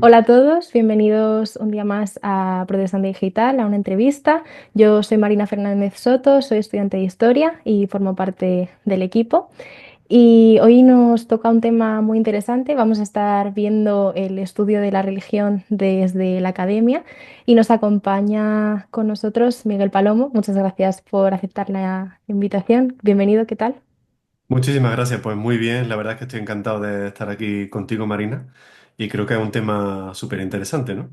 Hola a todos, bienvenidos un día más a Protestante Digital, a una entrevista. Yo soy Marina Fernández Soto, soy estudiante de Historia y formo parte del equipo. Y hoy nos toca un tema muy interesante. Vamos a estar viendo el estudio de la religión desde la academia y nos acompaña con nosotros Miguel Palomo. Muchas gracias por aceptar la invitación. Bienvenido, ¿qué tal? Muchísimas gracias, pues muy bien, la verdad es que estoy encantado de estar aquí contigo, Marina, y creo que es un tema súper interesante, ¿no?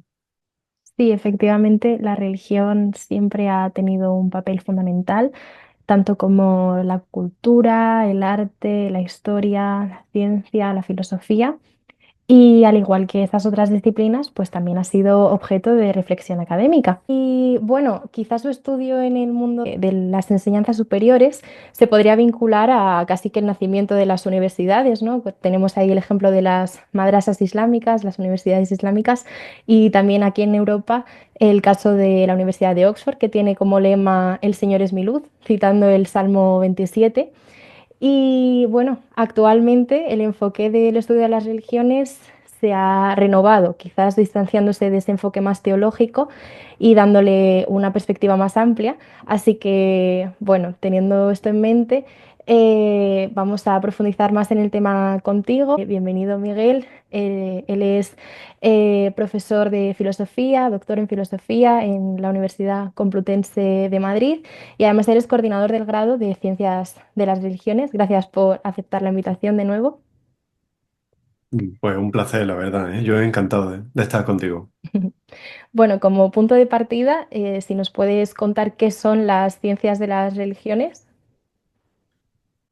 Sí, efectivamente, la religión siempre ha tenido un papel fundamental tanto como la cultura, el arte, la historia, la ciencia, la filosofía. Y al igual que estas otras disciplinas, pues también ha sido objeto de reflexión académica. Y bueno, quizás su estudio en el mundo de las enseñanzas superiores se podría vincular a casi que el nacimiento de las universidades, ¿no? Pues tenemos ahí el ejemplo de las madrasas islámicas, las universidades islámicas, y también aquí en Europa el caso de la Universidad de Oxford, que tiene como lema El Señor es mi luz, citando el Salmo 27. Y bueno, actualmente el enfoque del estudio de las religiones se ha renovado, quizás distanciándose de ese enfoque más teológico y dándole una perspectiva más amplia. Así que, bueno, teniendo esto en mente, vamos a profundizar más en el tema contigo. Bienvenido, Miguel. Él es profesor de filosofía, doctor en filosofía en la Universidad Complutense de Madrid. Y además eres coordinador del grado de Ciencias de las Religiones. Gracias por aceptar la invitación de nuevo. Pues un placer, la verdad, ¿eh? Yo he encantado de estar contigo. Bueno, como punto de partida, si nos puedes contar qué son las ciencias de las religiones.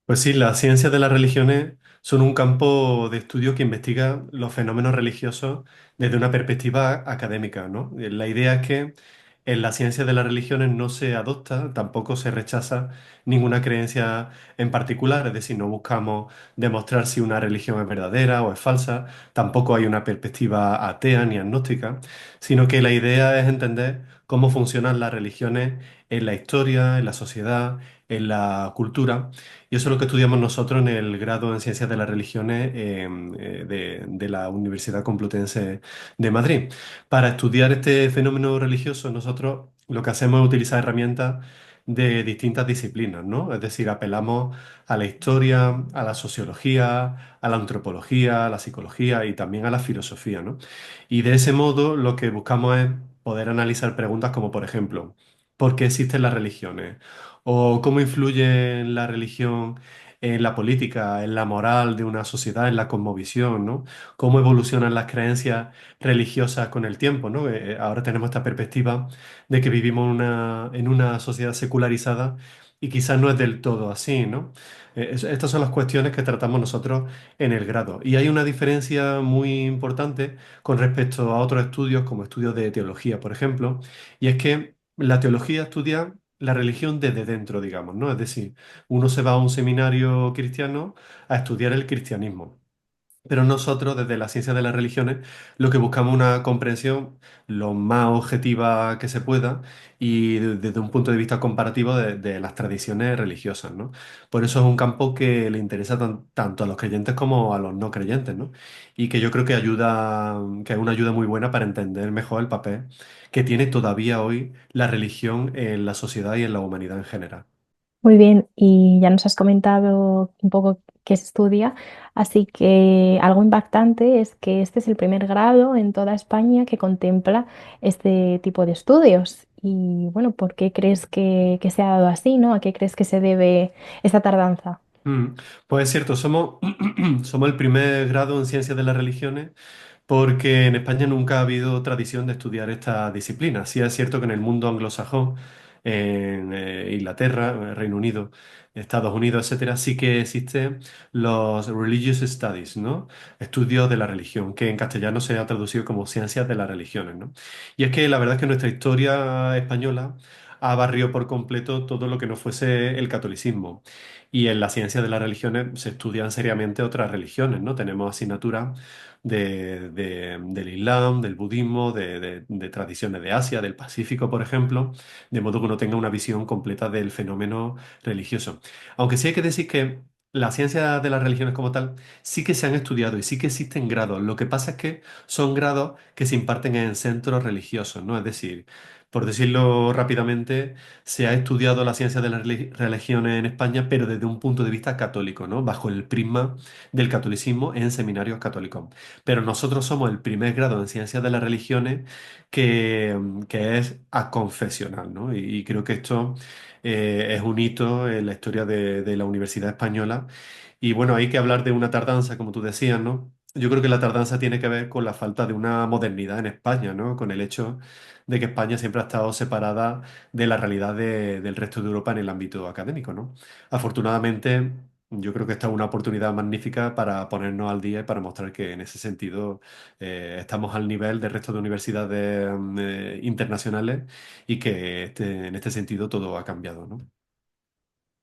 Pues sí, las ciencias de las religiones son un campo de estudio que investiga los fenómenos religiosos desde una perspectiva académica, ¿no? La idea es que en la ciencia de las religiones no se adopta, tampoco se rechaza ninguna creencia en particular, es decir, no buscamos demostrar si una religión es verdadera o es falsa, tampoco hay una perspectiva atea ni agnóstica, sino que la idea es entender cómo funcionan las religiones en la historia, en la sociedad, en la cultura. Y eso es lo que estudiamos nosotros en el grado en Ciencias de las Religiones de la Universidad Complutense de Madrid. Para estudiar este fenómeno religioso, nosotros lo que hacemos es utilizar herramientas de distintas disciplinas, ¿no? Es decir, apelamos a la historia, a la sociología, a la antropología, a la psicología y también a la filosofía, ¿no? Y de ese modo lo que buscamos es poder analizar preguntas como, por ejemplo, ¿por qué existen las religiones? ¿O cómo influye la religión en la política, en la moral de una sociedad, en la cosmovisión, ¿no? ¿Cómo evolucionan las creencias religiosas con el tiempo, ¿no? Ahora tenemos esta perspectiva de que vivimos en una sociedad secularizada y quizás no es del todo así, ¿no? Estas son las cuestiones que tratamos nosotros en el grado. Y hay una diferencia muy importante con respecto a otros estudios, como estudios de teología, por ejemplo, y es que la teología estudia la religión desde dentro, digamos, ¿no? Es decir, uno se va a un seminario cristiano a estudiar el cristianismo. Pero nosotros, desde la ciencia de las religiones, lo que buscamos es una comprensión lo más objetiva que se pueda y desde un punto de vista comparativo de las tradiciones religiosas, ¿no? Por eso es un campo que le interesa tanto a los creyentes como a los no creyentes, ¿no? Y que yo creo que ayuda, que es una ayuda muy buena para entender mejor el papel que tiene todavía hoy la religión en la sociedad y en la humanidad en general. Muy bien, y ya nos has comentado un poco qué se estudia, así que algo impactante es que este es el primer grado en toda España que contempla este tipo de estudios. Y bueno, ¿por qué crees que se ha dado así, ¿no? ¿A qué crees que se debe esta tardanza? Mm, Pues es cierto, somos el primer grado en ciencias de las religiones porque en España nunca ha habido tradición de estudiar esta disciplina. Sí es cierto que en el mundo anglosajón, en Inglaterra, Reino Unido, Estados Unidos, etcétera, sí que existen los Religious Studies, ¿no? Estudios de la religión, que en castellano se ha traducido como ciencias de las religiones, ¿no? Y es que la verdad es que nuestra historia española ha barrido por completo todo lo que no fuese el catolicismo. Y en la ciencia de las religiones se estudian seriamente otras religiones, ¿no? Tenemos asignaturas del Islam, del budismo, de tradiciones de Asia, del Pacífico, por ejemplo, de modo que uno tenga una visión completa del fenómeno religioso. Aunque sí hay que decir que La ciencia de las religiones como tal sí que se han estudiado y sí que existen grados. Lo que pasa es que son grados que se imparten en centros religiosos, ¿no? Es decir, por decirlo rápidamente, se ha estudiado la ciencia de las religiones en España, pero desde un punto de vista católico, ¿no? Bajo el prisma del catolicismo en seminarios católicos. Pero nosotros somos el primer grado en ciencia de las religiones que es aconfesional, ¿no? Y creo que esto es un hito en la historia de la Universidad Española. Y bueno, hay que hablar de una tardanza, como tú decías, ¿no? Yo creo que la tardanza tiene que ver con la falta de una modernidad en España, ¿no? Con el hecho de que España siempre ha estado separada de la realidad del resto de Europa en el ámbito académico, ¿no? Afortunadamente, yo creo que esta es una oportunidad magnífica para ponernos al día y para mostrar que en ese sentido estamos al nivel del resto de universidades internacionales y que en este sentido todo ha cambiado, ¿no?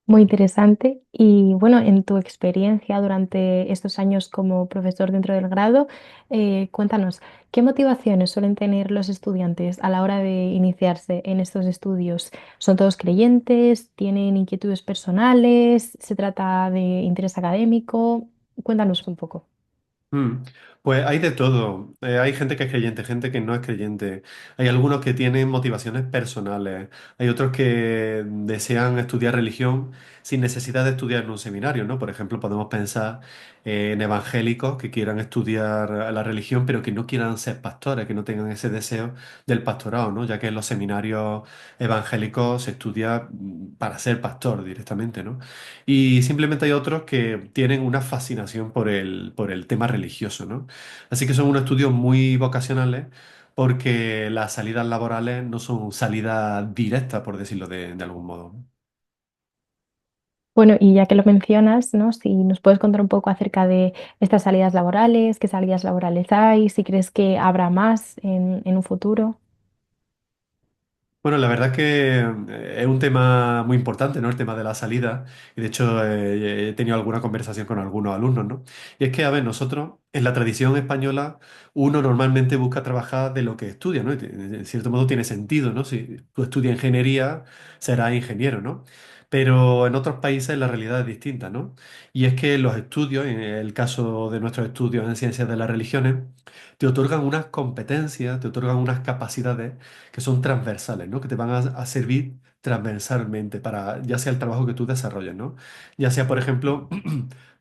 Muy interesante. Y bueno, en tu experiencia durante estos años como profesor dentro del grado, cuéntanos, ¿qué motivaciones suelen tener los estudiantes a la hora de iniciarse en estos estudios? ¿Son todos creyentes? ¿Tienen inquietudes personales? ¿Se trata de interés académico? Cuéntanos un poco. Mm, Pues hay de todo. Hay gente que es creyente, gente que no es creyente. Hay algunos que tienen motivaciones personales. Hay otros que desean estudiar religión sin necesidad de estudiar en un seminario, ¿no? Por ejemplo, podemos pensar en evangélicos que quieran estudiar la religión, pero que no quieran ser pastores, que no tengan ese deseo del pastorado, ¿no? Ya que en los seminarios evangélicos se estudia para ser pastor directamente, ¿no? Y simplemente hay otros que tienen una fascinación por el tema religioso, ¿no? Así que son unos estudios muy vocacionales porque las salidas laborales no son salidas directas, por decirlo de algún modo. Bueno, y ya que lo mencionas, ¿no? Si nos puedes contar un poco acerca de estas salidas laborales, qué salidas laborales hay, si crees que habrá más en un futuro. Bueno, la verdad es que es un tema muy importante, ¿no? El tema de la salida. Y de hecho, he tenido alguna conversación con algunos alumnos, ¿no? Y es que, a ver, nosotros, en la tradición española, uno normalmente busca trabajar de lo que estudia, ¿no? Y en cierto modo tiene sentido, ¿no? Si tú estudias ingeniería, serás ingeniero, ¿no? Pero en otros países la realidad es distinta, ¿no? Y es que los estudios, en el caso de nuestros estudios en ciencias de las religiones, te otorgan unas competencias, te otorgan unas capacidades que son transversales, ¿no? Que te van a servir transversalmente para ya sea el trabajo que tú desarrolles, ¿no? Ya sea, por ejemplo,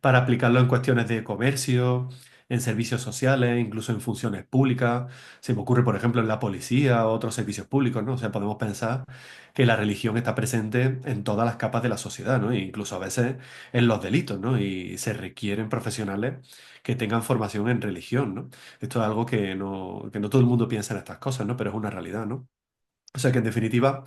para aplicarlo en cuestiones de comercio, en servicios sociales, incluso en funciones públicas. Se me ocurre, por ejemplo, en la policía o otros servicios públicos, ¿no? O sea, podemos pensar que la religión está presente en todas las capas de la sociedad, ¿no? E incluso a veces en los delitos, ¿no? Y se requieren profesionales que tengan formación en religión, ¿no? Esto es algo que no todo el mundo piensa en estas cosas, ¿no? Pero es una realidad, ¿no? O sea que en definitiva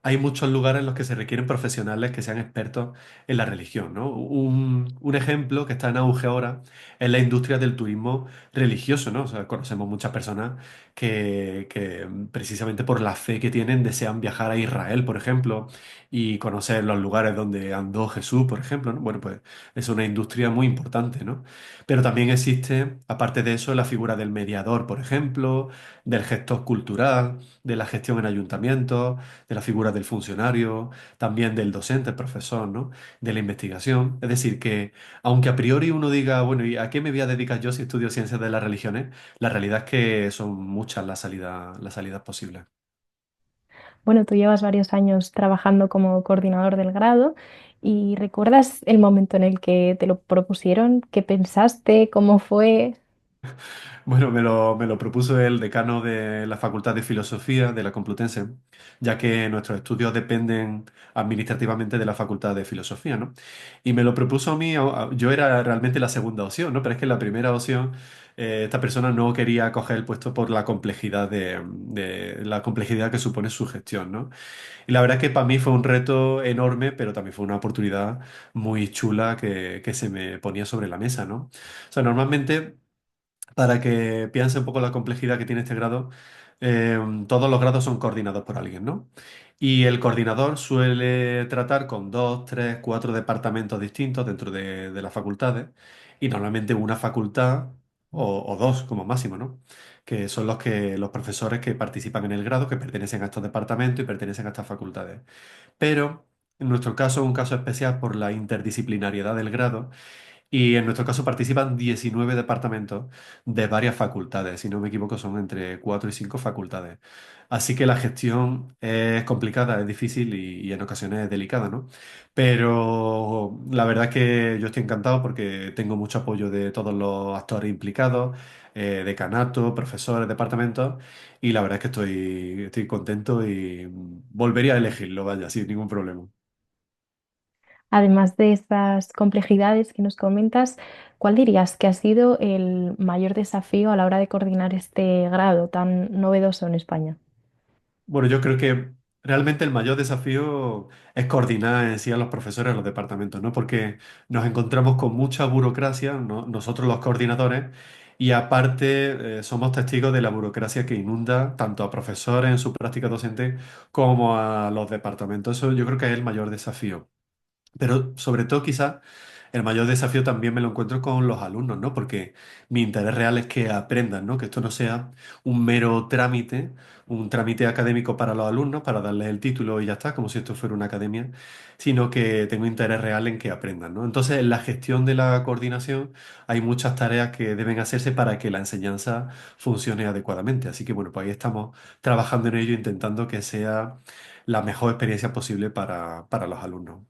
hay muchos lugares en los que se requieren profesionales que sean expertos en la religión, ¿no? Un ejemplo que está en auge ahora es la industria del turismo religioso, ¿no? O sea, conocemos muchas personas que precisamente por la fe que tienen desean viajar a Israel, por ejemplo, y conocer los lugares donde andó Jesús, por ejemplo, ¿no? Bueno, pues es una industria muy importante, ¿no? Pero también existe, aparte de eso, la figura del mediador, por ejemplo, del gestor cultural, de la gestión en ayuntamientos, de la figura del funcionario, también del docente, el profesor, ¿no? De la investigación. Es decir, que aunque a priori uno diga, bueno, ¿y a qué me voy a dedicar yo si estudio ciencias de las religiones? La realidad es que son muchas las salidas posibles. Bueno, tú llevas varios años trabajando como coordinador del grado y ¿recuerdas el momento en el que te lo propusieron? ¿Qué pensaste? ¿Cómo fue? Bueno, me lo propuso el decano de la Facultad de Filosofía de la Complutense, ya que nuestros estudios dependen administrativamente de la Facultad de Filosofía, ¿no? Y me lo propuso a mí, yo era realmente la segunda opción, ¿no? Pero es que la primera opción, esta persona no quería coger el puesto por la complejidad de la complejidad que supone su gestión, ¿no? Y la verdad es que para mí fue un reto enorme, pero también fue una oportunidad muy chula que se me ponía sobre la mesa, ¿no? O sea, normalmente para que piense un poco la complejidad que tiene este grado, todos los grados son coordinados por alguien, ¿no? Y el coordinador suele tratar con dos, tres, cuatro departamentos distintos dentro de las facultades y normalmente una facultad o dos como máximo, ¿no? Que son los profesores que participan en el grado, que pertenecen a estos departamentos y pertenecen a estas facultades. Pero En nuestro caso, es un caso especial por la interdisciplinariedad del grado. Y en nuestro caso participan 19 departamentos de varias facultades. Si no me equivoco, son entre 4 y 5 facultades. Así que la gestión es complicada, es difícil y en ocasiones es delicada, ¿no? Pero la verdad es que yo estoy encantado porque tengo mucho apoyo de todos los actores implicados, decanato, profesores, departamentos, y la verdad es que estoy contento y volvería a elegirlo, vaya, sin ningún problema. Además de estas complejidades que nos comentas, ¿cuál dirías que ha sido el mayor desafío a la hora de coordinar este grado tan novedoso en España? Bueno, yo creo que realmente el mayor desafío es coordinar en sí a los profesores, a los departamentos, ¿no? Porque nos encontramos con mucha burocracia, ¿no? Nosotros los coordinadores, y aparte somos testigos de la burocracia que inunda tanto a profesores en su práctica docente como a los departamentos. Eso yo creo que es el mayor desafío. Pero sobre todo quizás el mayor desafío también me lo encuentro con los alumnos, ¿no? Porque mi interés real es que aprendan, ¿no? Que esto no sea un mero trámite, un trámite académico para los alumnos, para darles el título y ya está, como si esto fuera una academia, sino que tengo interés real en que aprendan, ¿no? Entonces, en la gestión de la coordinación hay muchas tareas que deben hacerse para que la enseñanza funcione adecuadamente. Así que, bueno, pues ahí estamos trabajando en ello, intentando que sea la mejor experiencia posible para los alumnos.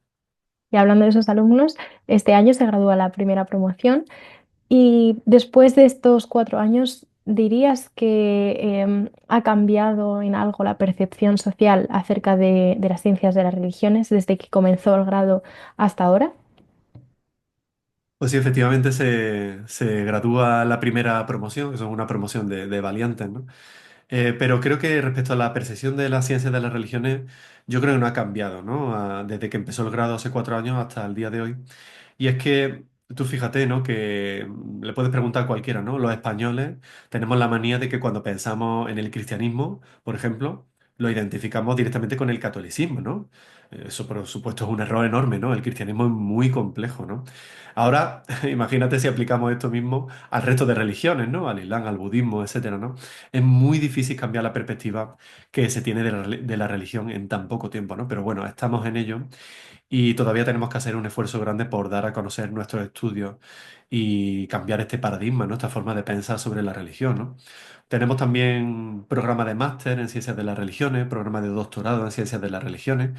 Y hablando de esos alumnos, este año se gradúa la primera promoción y después de estos 4 años, ¿dirías que ha cambiado en algo la percepción social acerca de las ciencias de las religiones desde que comenzó el grado hasta ahora? Pues sí, efectivamente se gradúa la primera promoción, que son una promoción de valientes, ¿no? Pero creo que respecto a la percepción de las ciencias de las religiones, yo creo que no ha cambiado, ¿no? Desde que empezó el grado hace 4 años hasta el día de hoy. Y es que tú fíjate, ¿no? Que le puedes preguntar a cualquiera, ¿no? Los españoles tenemos la manía de que cuando pensamos en el cristianismo, por ejemplo, lo identificamos directamente con el catolicismo, ¿no? Eso, por supuesto, es un error enorme, ¿no? El cristianismo es muy complejo, ¿no? Ahora, imagínate si aplicamos esto mismo al resto de religiones, ¿no? Al Islam, al budismo, etcétera, ¿no? Es muy difícil cambiar la perspectiva que se tiene de la religión en tan poco tiempo, ¿no? Pero bueno, estamos en ello. Y todavía tenemos que hacer un esfuerzo grande por dar a conocer nuestros estudios y cambiar este paradigma, ¿no? Esta forma de pensar sobre la religión, ¿no? Tenemos también programa de máster en ciencias de las religiones, programa de doctorado en ciencias de las religiones,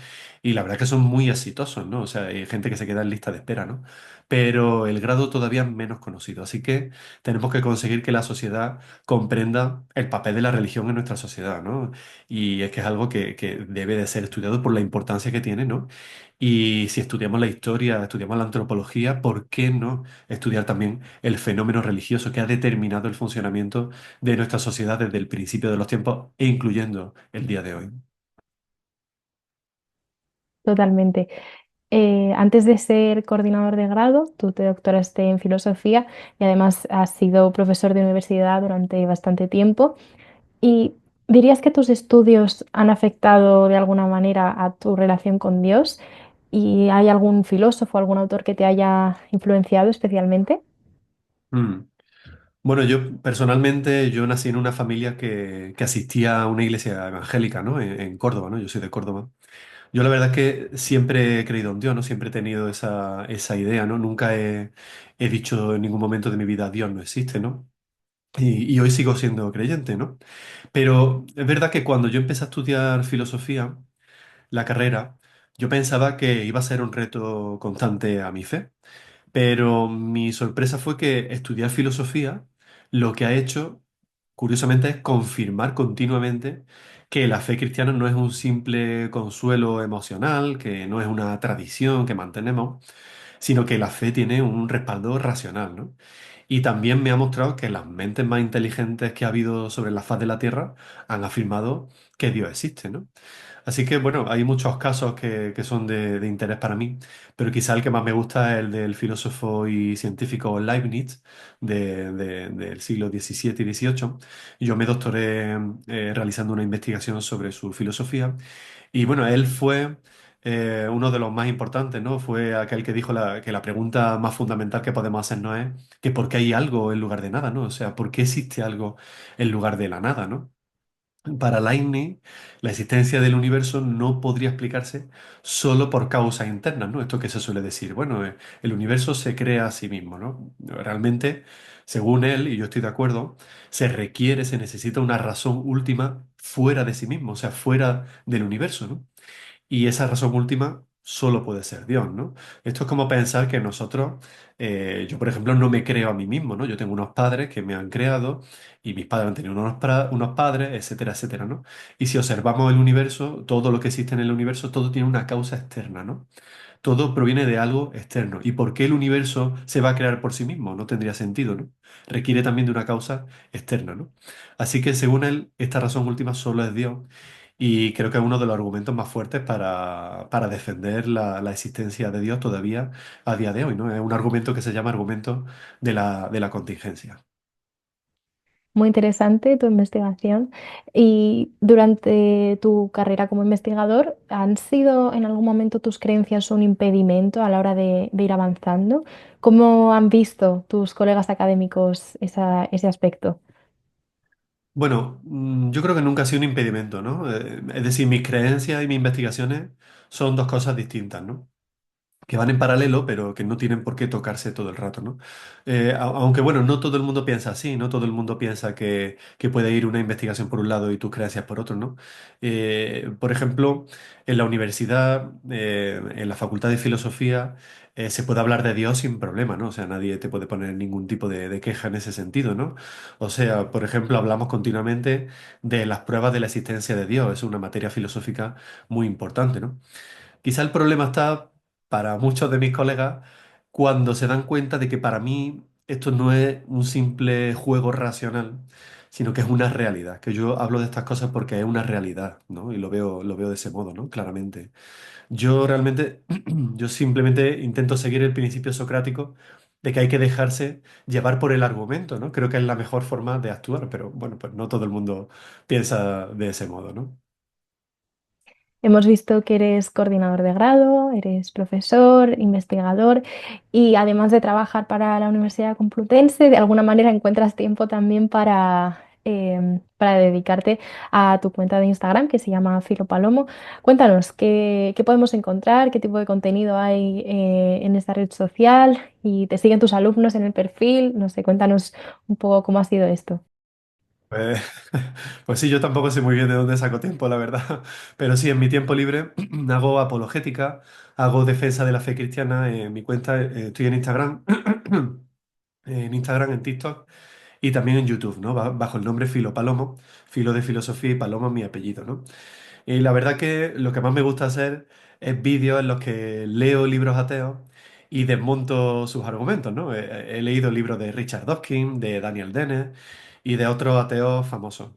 y la verdad que son muy exitosos, ¿no? O sea, hay gente que se queda en lista de espera, ¿no? Pero el grado todavía es menos conocido, así que tenemos que conseguir que la sociedad comprenda el papel de la religión en nuestra sociedad, ¿no? Y es que es algo que debe de ser estudiado por la importancia que tiene, ¿no? Y si estudiamos la historia, estudiamos la antropología, ¿por qué no estudiar también el fenómeno religioso que ha determinado el funcionamiento de nuestra sociedad desde el principio de los tiempos e incluyendo el día de hoy? Totalmente. Antes de ser coordinador de grado, tú te doctoraste en filosofía y además has sido profesor de universidad durante bastante tiempo. ¿Y dirías que tus estudios han afectado de alguna manera a tu relación con Dios? ¿Y hay algún filósofo, algún autor que te haya influenciado especialmente? Mm. Bueno, yo personalmente, yo nací en una familia que asistía a una iglesia evangélica, ¿no? En Córdoba, ¿no? Yo soy de Córdoba. Yo la verdad es que siempre he creído en Dios, ¿no? Siempre he tenido esa idea, ¿no? Nunca he dicho en ningún momento de mi vida Dios no existe, ¿no? Y hoy sigo siendo creyente, ¿no? Pero es verdad que cuando yo empecé a estudiar filosofía, la carrera, yo pensaba que iba a ser un reto constante a mi fe. Pero mi sorpresa fue que estudiar filosofía lo que ha hecho, curiosamente, es confirmar continuamente que la fe cristiana no es un simple consuelo emocional, que no es una tradición que mantenemos, sino que la fe tiene un respaldo racional, ¿no? Y también me ha mostrado que las mentes más inteligentes que ha habido sobre la faz de la Tierra han afirmado que Dios existe, ¿no? Así que bueno, hay muchos casos que son de interés para mí, pero quizá el que más me gusta es el del filósofo y científico Leibniz del siglo XVII y XVIII. Yo me doctoré realizando una investigación sobre su filosofía y bueno, él fue uno de los más importantes, ¿no? Fue aquel que dijo que la pregunta más fundamental que podemos hacernos es que ¿por qué hay algo en lugar de nada, ¿no? O sea, ¿por qué existe algo en lugar de la nada, ¿no? Para Leibniz, la existencia del universo no podría explicarse solo por causas internas, ¿no? Esto que se suele decir, bueno, el universo se crea a sí mismo, ¿no? Realmente, según él, y yo estoy de acuerdo, se necesita una razón última fuera de sí mismo, o sea, fuera del universo, ¿no? Y esa razón última solo puede ser Dios, ¿no? Esto es como pensar que nosotros, yo por ejemplo, no me creo a mí mismo, ¿no? Yo tengo unos padres que me han creado y mis padres han tenido unos padres, etcétera, etcétera, ¿no? Y si observamos el universo, todo lo que existe en el universo, todo tiene una causa externa, ¿no? Todo proviene de algo externo. ¿Y por qué el universo se va a crear por sí mismo? No tendría sentido, ¿no? Requiere también de una causa externa, ¿no? Así que según él, esta razón última solo es Dios. Y creo que es uno de los argumentos más fuertes para defender la existencia de Dios todavía a día de hoy, ¿no? Es un argumento que se llama argumento de la contingencia. Muy interesante tu investigación. Y durante tu carrera como investigador, ¿han sido en algún momento tus creencias un impedimento a la hora de ir avanzando? ¿Cómo han visto tus colegas académicos ese aspecto? Bueno, yo creo que nunca ha sido un impedimento, ¿no? Es decir, mis creencias y mis investigaciones son dos cosas distintas, ¿no? Que van en paralelo, pero que no tienen por qué tocarse todo el rato, ¿no? Aunque bueno, no todo el mundo piensa así, no todo el mundo piensa que puede ir una investigación por un lado y tus creencias por otro, ¿no? Por ejemplo, en la universidad, en la Facultad de Filosofía, se puede hablar de Dios sin problema, ¿no? O sea, nadie te puede poner ningún tipo de queja en ese sentido, ¿no? O sea, por ejemplo, hablamos continuamente de las pruebas de la existencia de Dios, es una materia filosófica muy importante, ¿no? Quizá el problema está para muchos de mis colegas cuando se dan cuenta de que para mí esto no es un simple juego racional, sino que es una realidad, que yo hablo de estas cosas porque es una realidad, ¿no? Y lo veo de ese modo, ¿no? Claramente. Yo realmente, yo simplemente intento seguir el principio socrático de que hay que dejarse llevar por el argumento, ¿no? Creo que es la mejor forma de actuar, pero bueno, pues no todo el mundo piensa de ese modo, ¿no? Hemos visto que eres coordinador de grado, eres profesor, investigador y además de trabajar para la Universidad Complutense, de alguna manera encuentras tiempo también para dedicarte a tu cuenta de Instagram que se llama Filo Palomo. Cuéntanos, ¿qué podemos encontrar? ¿Qué tipo de contenido hay en esta red social? ¿Y te siguen tus alumnos en el perfil? No sé, cuéntanos un poco cómo ha sido esto. Pues, pues sí, yo tampoco sé muy bien de dónde saco tiempo, la verdad. Pero sí, en mi tiempo libre hago apologética, hago defensa de la fe cristiana en mi cuenta. Estoy en Instagram, en TikTok y también en YouTube, ¿no? Bajo el nombre Filo Palomo, Filo de filosofía y Palomo mi apellido, ¿no? Y la verdad que lo que más me gusta hacer es vídeos en los que leo libros ateos y desmonto sus argumentos, ¿no? He leído libros de Richard Dawkins, de Daniel Dennett y de otros ateos famosos.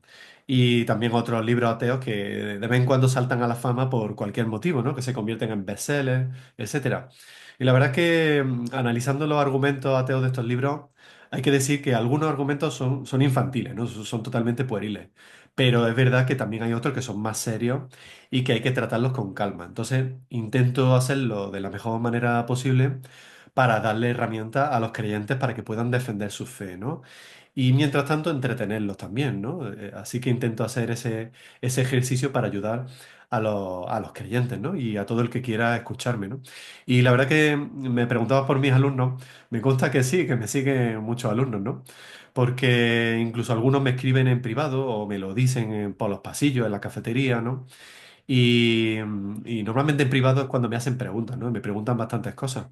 Y también otros libros ateos que de vez en cuando saltan a la fama por cualquier motivo, ¿no? Que se convierten en bestsellers, etcétera. Y la verdad es que analizando los argumentos ateos de estos libros, hay que decir que algunos argumentos son infantiles, ¿no? Son totalmente pueriles. Pero es verdad que también hay otros que son más serios y que hay que tratarlos con calma. Entonces, intento hacerlo de la mejor manera posible para darle herramientas a los creyentes para que puedan defender su fe, ¿no? Y mientras tanto, entretenerlos también, ¿no? Así que intento hacer ese ejercicio para ayudar a los creyentes, ¿no? Y a todo el que quiera escucharme, ¿no? Y la verdad que me preguntabas por mis alumnos, me consta que sí, que me siguen muchos alumnos, ¿no? Porque incluso algunos me escriben en privado o me lo dicen por los pasillos, en la cafetería, ¿no? Y normalmente en privado es cuando me hacen preguntas, ¿no? Me preguntan bastantes cosas.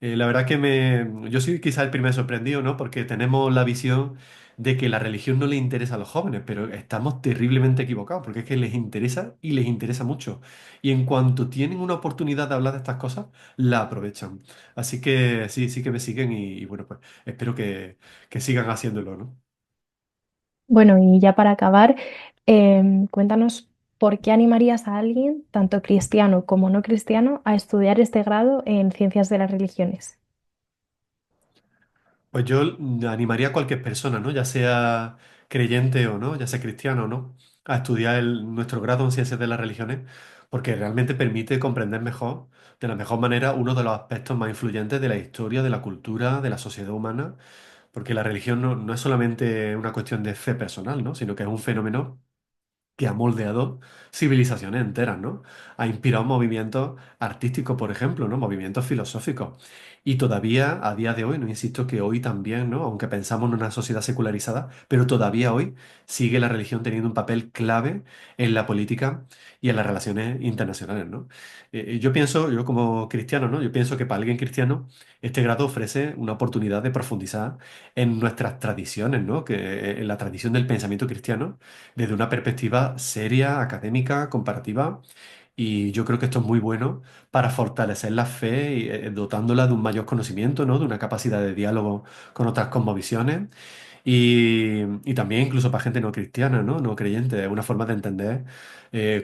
La verdad que yo soy quizá el primer sorprendido, ¿no? Porque tenemos la visión de que la religión no le interesa a los jóvenes, pero estamos terriblemente equivocados, porque es que les interesa y les interesa mucho. Y en cuanto tienen una oportunidad de hablar de estas cosas, la aprovechan. Así que sí, sí que me siguen y bueno, pues espero que sigan haciéndolo, ¿no? Bueno, y ya para acabar, cuéntanos por qué animarías a alguien, tanto cristiano como no cristiano, a estudiar este grado en ciencias de las religiones. Pues yo animaría a cualquier persona, ¿no? Ya sea creyente o no, ya sea cristiano o no, a estudiar nuestro grado en Ciencias de las Religiones, porque realmente permite comprender mejor, de la mejor manera, uno de los aspectos más influyentes de la historia, de la cultura, de la sociedad humana, porque la religión no es solamente una cuestión de fe personal, ¿no? Sino que es un fenómeno que ha moldeado civilizaciones enteras, ¿no? Ha inspirado movimientos artísticos, por ejemplo, ¿no? Movimientos filosóficos. Y todavía a día de hoy, no insisto que hoy también, ¿no? Aunque pensamos en una sociedad secularizada, pero todavía hoy sigue la religión teniendo un papel clave en la política y en las relaciones internacionales, ¿no? Yo pienso, yo como cristiano, ¿no? Yo pienso que para alguien cristiano este grado ofrece una oportunidad de profundizar en nuestras tradiciones, ¿no? Que en la tradición del pensamiento cristiano desde una perspectiva seria, académica, comparativa, y yo creo que esto es muy bueno para fortalecer la fe, y, dotándola de un mayor conocimiento, ¿no? De una capacidad de diálogo con otras cosmovisiones y también incluso para gente no cristiana, ¿no? No creyente, es una forma de entender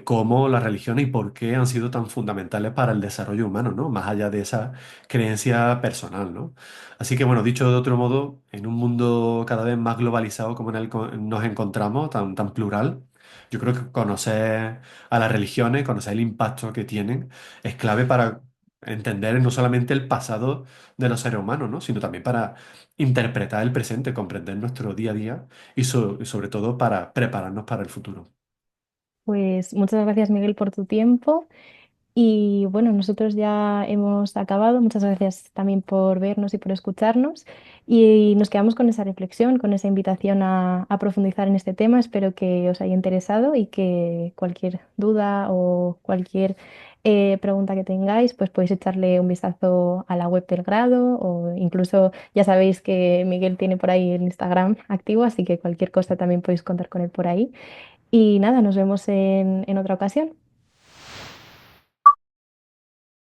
cómo las religiones y por qué han sido tan fundamentales para el desarrollo humano, ¿no? Más allá de esa creencia personal, ¿no? Así que bueno, dicho de otro modo, en un mundo cada vez más globalizado como en el que nos encontramos, tan plural, yo creo que conocer a las religiones, conocer el impacto que tienen, es clave para entender no solamente el pasado de los seres humanos, ¿no? Sino también para interpretar el presente, comprender nuestro día a día y sobre todo para prepararnos para el futuro. Pues muchas gracias, Miguel, por tu tiempo. Y bueno, nosotros ya hemos acabado. Muchas gracias también por vernos y por escucharnos. Y nos quedamos con esa reflexión, con esa invitación a profundizar en este tema. Espero que os haya interesado y que cualquier duda o cualquier pregunta que tengáis, pues podéis echarle un vistazo a la web del grado o incluso ya sabéis que Miguel tiene por ahí el Instagram activo, así que cualquier cosa también podéis contar con él por ahí. Y nada, nos vemos en otra ocasión.